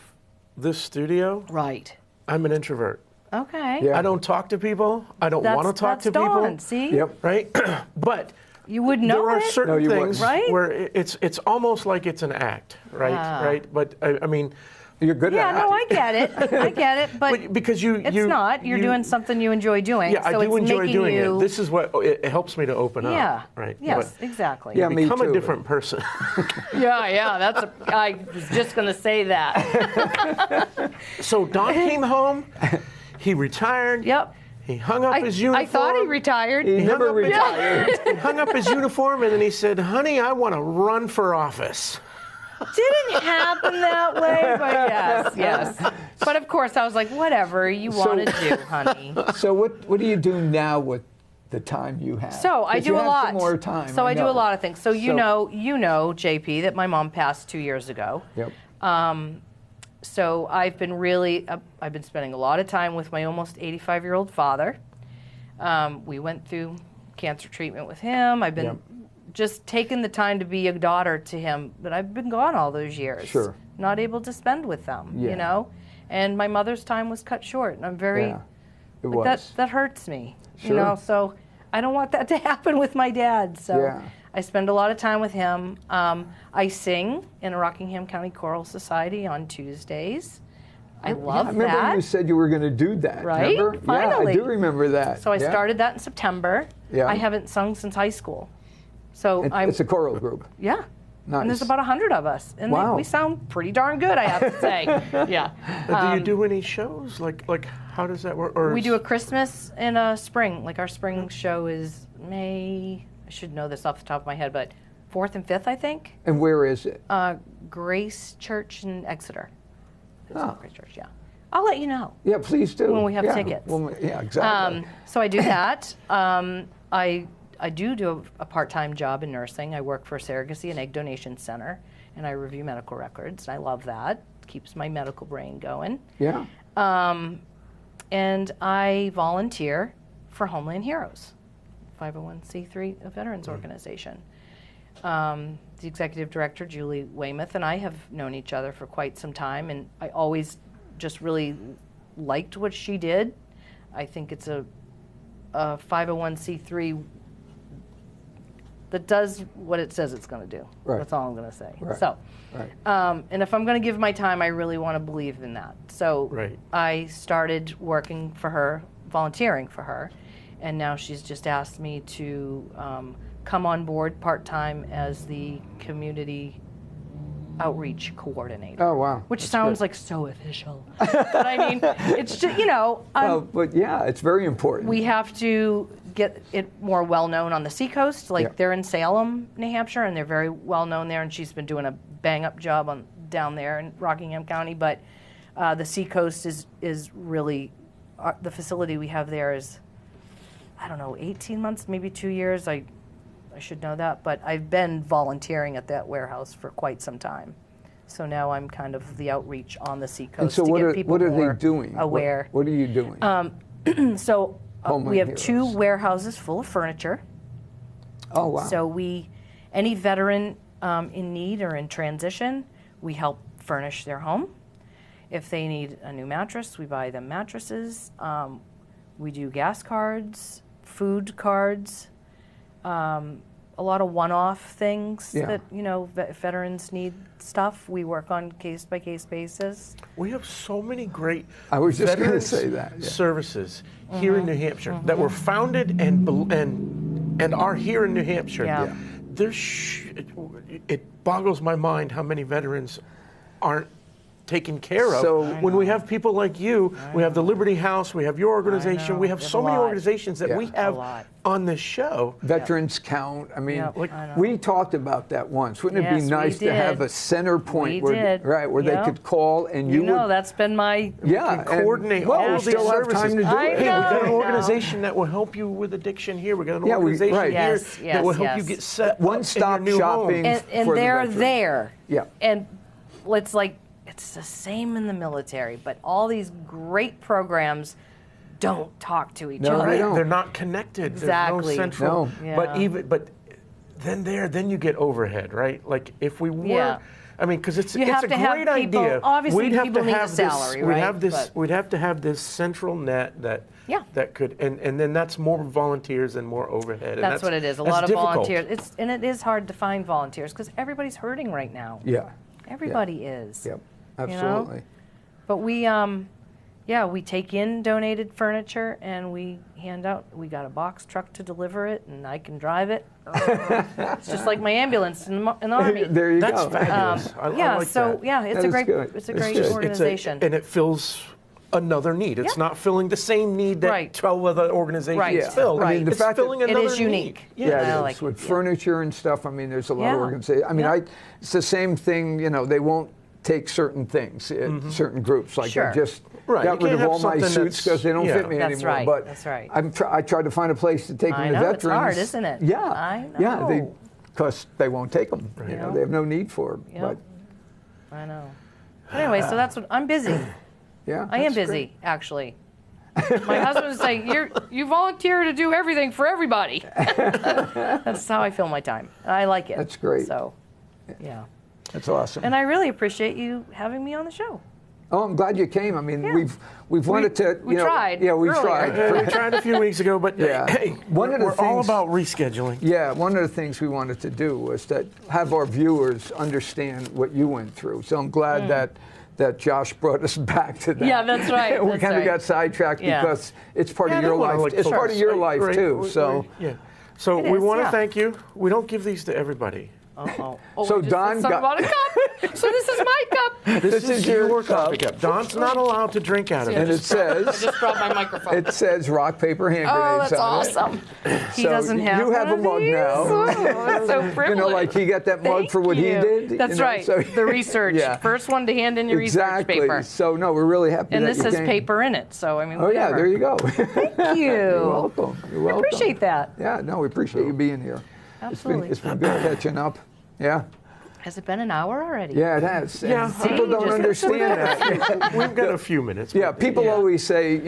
this studio, Right. I'm an introvert. Okay. Yeah. I don't talk to people. I don't want to talk to Dawn, people. See? Yep. Right? But You would know there are it. certain No, you things wouldn't. Right? where it's almost like it's an act, right? Ah. Right? But I mean, You're good Yeah, at no, it. I get it. I get it. But because it's not. You're doing something you enjoy doing. Yeah, so I do it's enjoy making doing you, it. This is what it helps me to open Yeah. up, right? Yes, But exactly. Yeah, me become a too. different person. Yeah. I was just going to say that. So Don came home. He retired. Yep. He hung up his uniform. I thought he retired. He never hung up his- retired. He hung up his uniform and then he said, "Honey, I want to run for office." Didn't happen that way, but yes. But of course, I was like, whatever you want to do, honey. So what do you do now with the time you have? So I 'Cause do you a have lot. some more time. So I do a know. lot of things. So you know, JP, that my mom passed 2 years ago. Yep. So I've been spending a lot of time with my almost 85-year-old father. We went through cancer treatment with him. I've been Yep. just taking the time to be a daughter to him, but I've been gone all those years. Sure. Not able to spend with them, Yeah. And my mother's time was cut short, and I'm very Yeah. It like, was. that hurts me, Sure. So I don't want that to happen with my dad. So Yeah. I spend a lot of time with him. I sing in a Rockingham County Choral Society on Tuesdays. I love I remember that. you said you were going to do that. Right? Remember? Finally. Yeah, I do remember that. So I Yeah. started that in September. Yeah. I haven't sung since high school. So It's a choral group. yeah. Nice. And there's about 100 of us. And Wow. we sound pretty darn good, I have to say. Yeah. Do you do any shows? Like how does that work? Or We is- do a Christmas and a spring. Like our spring show is May, I should know this off the top of my head, but 4th and 5th, I think. And where is it? Grace Church in Exeter. It's Oh. Grace Church, yeah. I'll let you know. Yeah, please do. When we have Yeah, tickets. yeah, exactly. So I do that. I do a part-time job in nursing. I work for a surrogacy and egg donation center, and I review medical records. And I love that. Keeps my medical brain going. Yeah. And I volunteer for Homeland Heroes, 501c3 a veterans organization. The executive director, Julie Weymouth, and I have known each other for quite some time, and I always just really liked what she did. I think it's a 501c3 that does what it says it's going to do. Right. That's all I'm going to say. Right. So, Right. and if I'm going to give my time, I really want to believe in that. So Right. I started working for her, volunteering for her, and now she's just asked me to come on board part-time as the community outreach coordinator. Oh, wow. Which That's sounds good. like so official. But I mean, it's just, Well, but yeah, it's very important. we have to get it more well known on the Seacoast. Like Yeah. they're in Salem, New Hampshire, and they're very well known there. And she's been doing a bang up job down there in Rockingham County. But the Seacoast is really the facility we have there is, I don't know, 18 months, maybe 2 years. I should know that, but I've been volunteering at that warehouse for quite some time. So now I'm kind of the outreach on the Seacoast and so to what get are, people what are more they doing? aware. What are you doing? So Homeland we have Heroes. 2 warehouses full of furniture. Oh, wow. So any veteran in need or in transition, we help furnish their home. If they need a new mattress, we buy them mattresses. We do gas cards, food cards, a lot of one-off things Yeah. that, veterans need stuff. We work on case-by-case basis. We have so many great I was just gonna veterans say that, yeah. services here in New Hampshire that were founded and are here in New Hampshire. Yeah. Yeah. It boggles my mind how many veterans aren't taken care of. So- when we have people like you, we have the Liberty House, we have your organization, we have We have so a many lot. organizations that Yeah. we A have lot. on this show. Veterans count. I mean, Yep, like, I know. we talked about that once. Wouldn't it Yes, be we nice to have did. a center point We where, did. where Yep. they could call and you would, that's been my. yeah, and coordinate well, all we these still have services. time to do I it. Hey, we got know. an organization that will help you with addiction here. We got an Yeah, organization right. here Yes, that will yes, help you yes. get set One-stop up in your new shopping. home. And for the they're veteran. there. Yeah. And it's the same in the military, but all these great programs don't talk to each No, other. they don't. They're not connected. Exactly. There's no central. No. But Yeah. then you get overhead, right? Like if we were, Yeah. I mean, because it's You a have to have great people- idea. obviously we'd have people to need a have salary, this, right? We'd But- have to have this central net that Yeah. that could, and then that's more volunteers and more overhead. And That's what it is. A that's lot of difficult. volunteers. And it is hard to find volunteers because everybody's hurting right now. Yeah. Everybody is. Yep. know? Absolutely. But we take in donated furniture and we hand out. We got a box truck to deliver it, and I can drive it. It's just like my ambulance in the army. There you That's go. fabulous. I yeah. like so that. yeah, it's That a is great. good. It's a It's great just- organization. and it fills another need. It's Yeah. not filling the same need that Right. 12 other organizations Right. Yeah. fill. I mean, the it's fact that- filling It another is unique. need. Yeah, I it is. like it, With yeah. furniture and stuff, I mean, there's a lot of Yeah. organizations. I mean, Yeah. it's the same thing, they won't take certain things, certain groups. Like Sure. I just Right, got you rid can't of have all my something suits that's- because they don't yeah. fit me That's anymore. right, But that's right. I tried to find a place to take I them to know, it's veterans. hard, isn't it? Yeah. I Yeah, know. because they won't take them. Right. They have no need for them. Yep. But I know. Anyway, so that's what I'm busy. yeah, I am that's busy, great. actually. My husband is saying, you volunteer to do everything for everybody. That's how I fill my time. I like it. That's great. So, yeah. That's awesome. And I really appreciate you having me on the show. Oh, I'm glad you came. I mean, Yeah. we've wanted to. we tried Yeah, we earlier. tried. We tried a few weeks ago, but Yeah. hey, One of the we're all things- about rescheduling. Yeah, one of the things we wanted to do was that have our viewers understand what you went through. So I'm glad that Josh brought us back to that. Mm. Yeah, that's right, we that's kind of right. got sidetracked Yeah. because it's part Yeah, I of your don't wanna, life. like, It's part of your right, life right, too. So yeah. So It we is, want to yeah. thank you. We don't give these to everybody. Oh, So we just Don said something got- about a cup. So this is my cup. this is your coffee cup. cup. Don's not allowed to drink out of And it. it says I just brought my microphone. it says rock paper hand Oh, grenades that's on it. awesome. He So doesn't have you have one a mug of these? now. Oh, that's so privileged. Like he got that mug Thank for what he you. did. That's right. so- the research. Yeah. First one to hand in your Exactly. research paper. So no, we're really happy. And that this you has came. paper in it. So, I mean, Oh yeah, whatever. there you go. Thank you. You're welcome. You're welcome. Appreciate that. Yeah, no, we appreciate you being here. Absolutely. It's been good catching up. Yeah. Has it been an hour already? Yeah, it has. And Yeah. people don't Just- understand that. We've got a few minutes. Yeah, but- people always say, I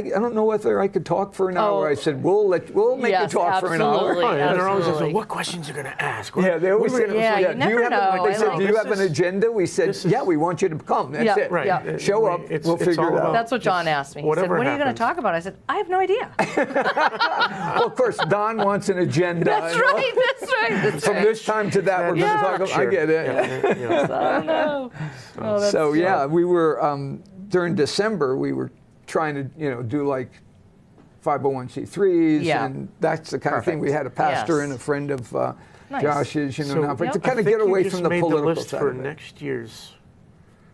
don't know whether I could talk for an hour. Oh. I said, we'll make you Yes, talk for an hour. absolutely. Oh, and they're always just Absolutely. like, what questions are you going to ask? Yeah, they always say, Yeah, you do never have know. They I said, like- do you This have an is- agenda? We said, this is- yeah, we want you to come. That's Yeah, it. Right. Yeah. Show up. It's We'll figure all it out. about That's what John asked me. He said, whatever what are you going happens. to talk about? I said, I have no idea. Well, of course, Don wants an agenda. That's right. That's right. That's From right. this time to that, we're Yeah. going to talk. I get it. Oh, no. Oh, that's So yeah, we were during December. We were trying to do like 501c3s, Yeah. and that's the kind of thing. We had a pastor Yes. and a friend of Nice. Josh's, now, but Yep. to kind I of think get away you just from the made political the list side for of it. next year's,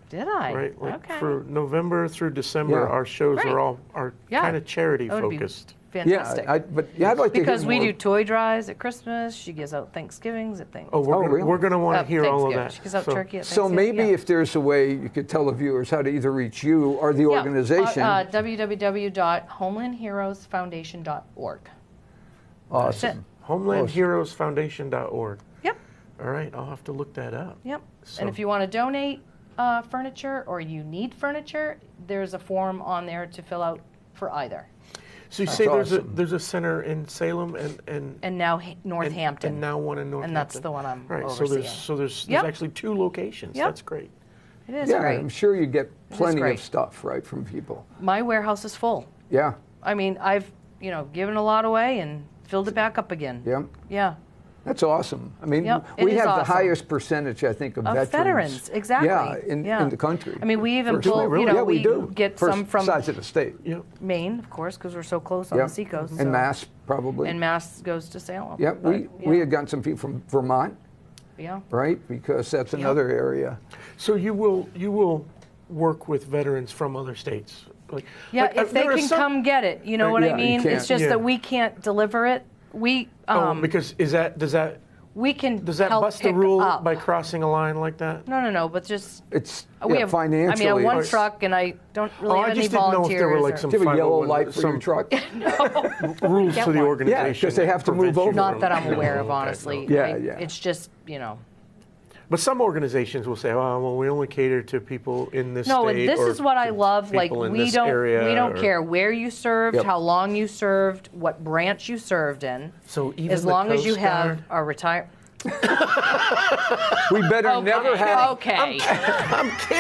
Did I? right? Like Okay. for November through December, Yeah. our shows Great. are Yeah. kind of charity That would be focused. fantastic. Yeah, but I'd like to Because hear we more. do toy drives at Christmas. She gives out Thanksgivings at Thanksgiving. Oh, really? we're gonna want to hear all of Thanksgiving. that. She gives out So- turkey at So Thanksgiving. maybe yeah. if there's a way you could tell the viewers how to either reach you or the organization. www.homelandheroesfoundation.org. Awesome. HomelandHeroesFoundation.org. Yep, All right, I'll have to look that up. yep. So- And if you want to donate furniture or you need furniture, there's a form on there to fill out for either. So you That's say awesome. there's a center in Salem And now Northampton. and now one in Northampton. And that's the one I'm right. overseeing. So there's Yep. actually 2 locations. Yep. That's great. It is Yeah, great. I'm sure you get plenty great. of stuff, right, from people. My warehouse is full. Yeah, I mean, I've, given a lot away and filled it back up again. yeah. Yeah. That's awesome. I mean, Yep, it we is have the awesome. highest percentage, I think, of Of veterans, exactly. Yeah, Yeah. in the country. I mean, we even First pull, one. you know, yeah, we do. get First, some from sides of the state. Yep. Maine, of course, because we're so close on Yeah. the seacoast. And so- Mass, probably. And Mass goes to Salem. Yeah, but, we had gotten some people from Vermont, yeah. right? Because that's another area. So you will work with veterans from other states. Like, Yeah, like, if they there are can some- come get it, you know what yeah, I you mean? can't- It's just Yeah. that we can't deliver it. We because we can does that help bust the pick rule up. by crossing a line like that? No, but just It's we yeah, have financially. I mean, I have one it's- truck, and I don't really Oh, have I any just didn't know if volunteers. there were like or- some Do you have a yellow 501 light for your some truck? rules Get to the one. organization. Yeah, 'cause they have to move prevent you over. Not from- that I'm aware of, Okay, honestly. no. Yeah, yeah. It's just But some organizations will say, "Oh, well, we only cater to people in this No, state." and this or is what I to love. Like people in we this don't area," or- care where you served, Yep. how long you served, what branch you served in. So even As the long as you Coast Guard? have a retire. We better never have. Okay. I'm kidding.